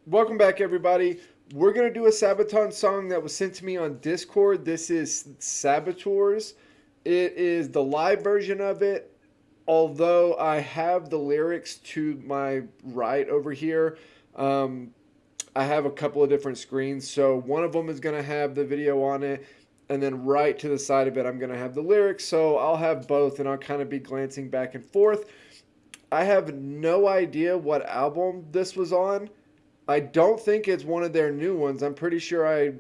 Welcome back, everybody. We're going to do a Sabaton song that was sent to me on Discord. This is Saboteurs. It is the live version of it, although I have the lyrics to my right over here. I have a couple of different screens, so one of them is going to have the video on it, and then right to the side of it, I'm going to have the lyrics, so I'll have both, and I'll kind of be glancing back and forth. I have no idea what album this was on. I don't think it's one of their new ones. I'm pretty sure I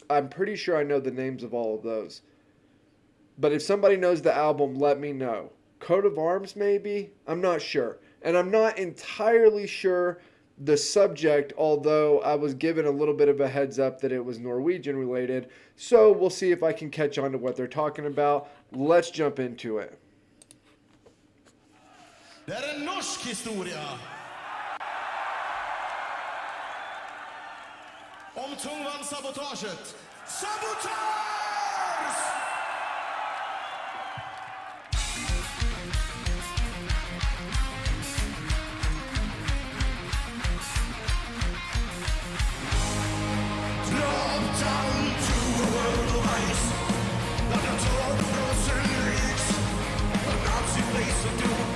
know the names of all of those. But if somebody knows the album, let me know. Coat of Arms, maybe? I'm not sure. And I'm not entirely sure the subject, although I was given a little bit of a heads up that it was Norwegian related. So we'll see if I can catch on to what they're talking about. Let's jump into it. Det är en norsk historia om tungvannssabotaget. Saboteurs! Drop down to a world of ice, like a tall frozen lakes, a Nazi place of doom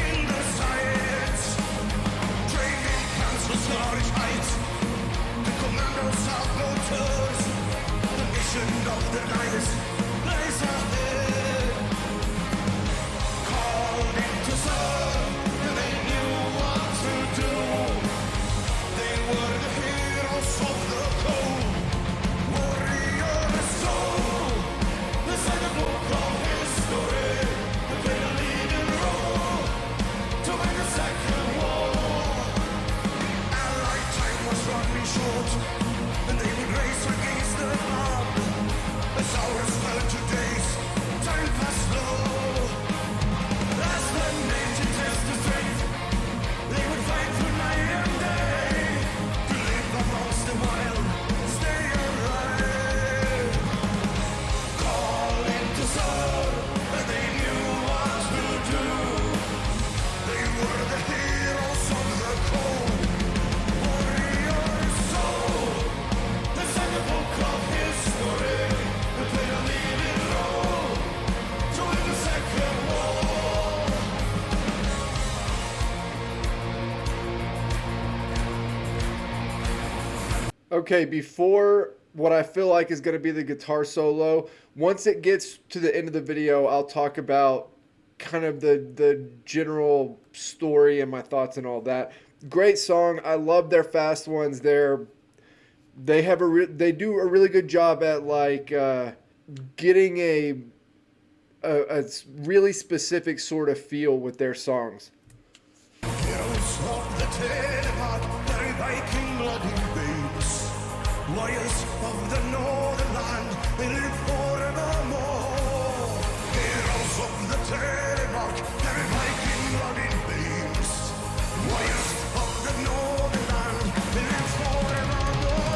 in the science. Training camps for Scottish heights, the commando saboteurs, the mission of the night lays ahead. Called into serve, and they knew what to do. They were the heroes of the cold, warriors soul. Inside the book of history, they played a leading role to win the second war. Allied time was running short, and they would race against the mob. As hours fell to days, time passed slow. As the nation test the strength, they would fight through night and day to live amongst the wild, stay alive. Calling to serve, and they knew what to do. They were the heroes of the cold, warriors soul. Inside the book of history, they played a leading role to win the second war. Okay, before what I feel like is going to be the guitar solo, once it gets to the end of the video, I'll talk about kind of the general story and my thoughts and all that. Great song. I love their fast ones. They do a really good job at getting a really specific sort of feel with their songs. Heroes of the Telemark, very Viking bloody babes. Warriors of the northern land, they live forevermore. Heroes of the Telemark, very Viking bloody babes. Warriors of the northern land, they live forevermore.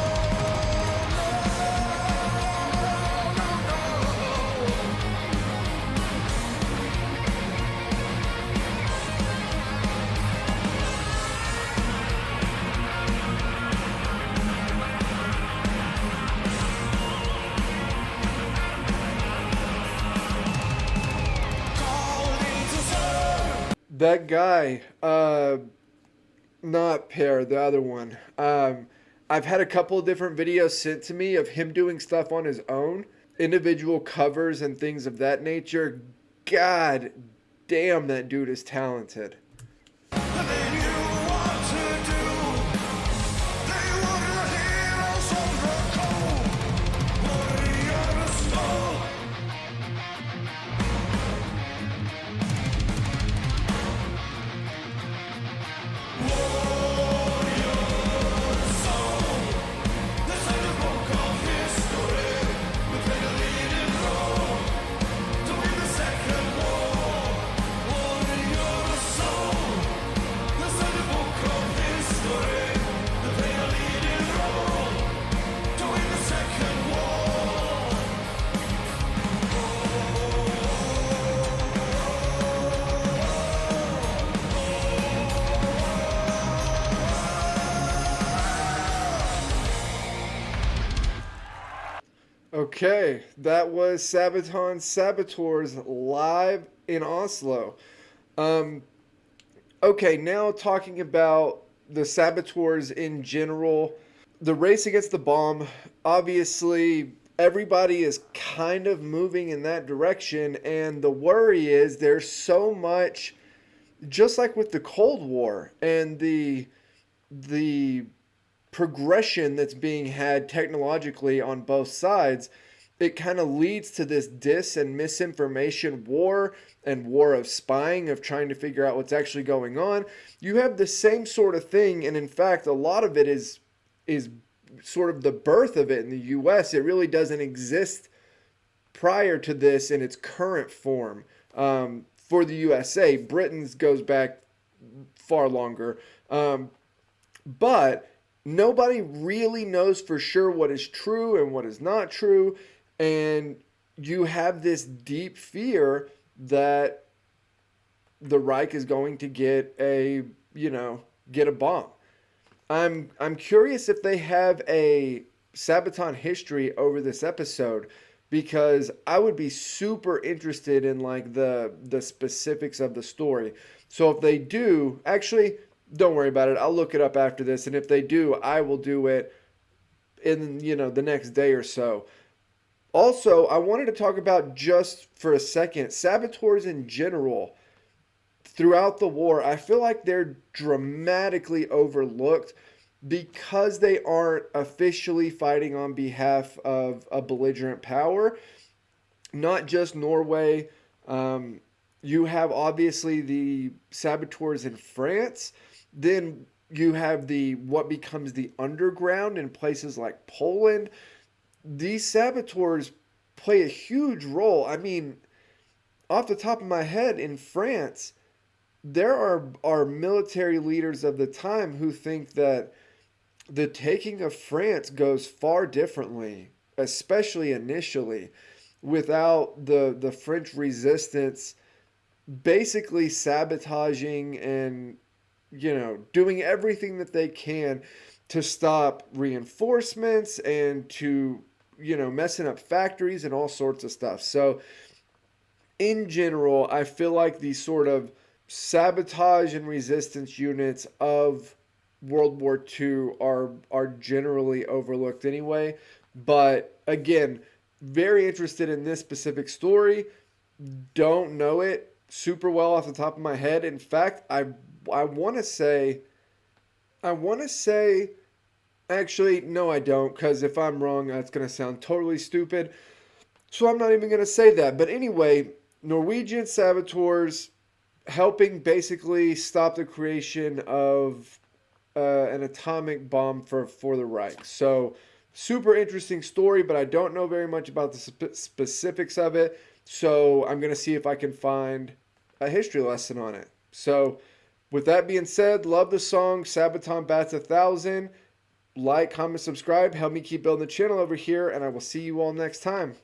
Calling to serve. That guy, not Pear, the other one. I've had a couple of different videos sent to me of him doing stuff on his own, individual covers and things of that nature. God damn, that dude is talented. And they knew what to do. They were the heroes of the cold, warriors soul. Warriors soul. This is the book of history. We played a leading role to win the second war. Warriors soul. Okay, that was Sabaton Saboteurs live in Oslo. Um, okay, now talking about the Saboteurs in general. The race against the bomb, obviously, everybody is kind of moving in that direction, and the worry is there's so much, just like with the Cold War and the progression that's being had technologically on both sides, it kind of leads to this dis and misinformation war and war of spying, of trying to figure out what's actually going on. You have the same sort of thing, and in fact, a lot of it is sort of the birth of it in the US. It really doesn't exist prior to this in its current form. For the USA, Britain's goes back far longer. But nobody really knows for sure what is true and what is not true. And you have this deep fear that the Reich is going to get get a bomb. I'm curious if they have a Sabaton history over this episode, because I would be super interested in like the specifics of the story. So if they do, actually, don't worry about it. I'll look it up after this, and if they do, I will do it in the next day or so. Also, I wanted to talk about, just for a second, saboteurs in general throughout the war. I feel like they're dramatically overlooked because they aren't officially fighting on behalf of a belligerent power. Not just Norway. You have obviously the saboteurs in France. Then you have the what becomes the underground in places like Poland. These saboteurs play a huge role. I mean, off the top of my head, in France, there are military leaders of the time who think that the taking of France goes far differently, especially initially, without the French resistance basically sabotaging and doing everything that they can to stop reinforcements and to messing up factories and all sorts of stuff. So in general, I feel like these sort of sabotage and resistance units of World War II are generally overlooked anyway. But again, very interested in this specific story. Don't know it super well off the top of my head. In fact, I want to say actually no, I don't, because if I'm wrong, that's going to sound totally stupid. So I'm not even going to say that. But anyway, Norwegian saboteurs helping basically stop the creation of an atomic bomb for the Reich. So super interesting story, but I don't know very much about the specifics of it. So I'm going to see if I can find a history lesson on it. So with that being said, love the song Sabaton Bats 1,000. Like, comment, subscribe. Help me keep building the channel over here, and I will see you all next time.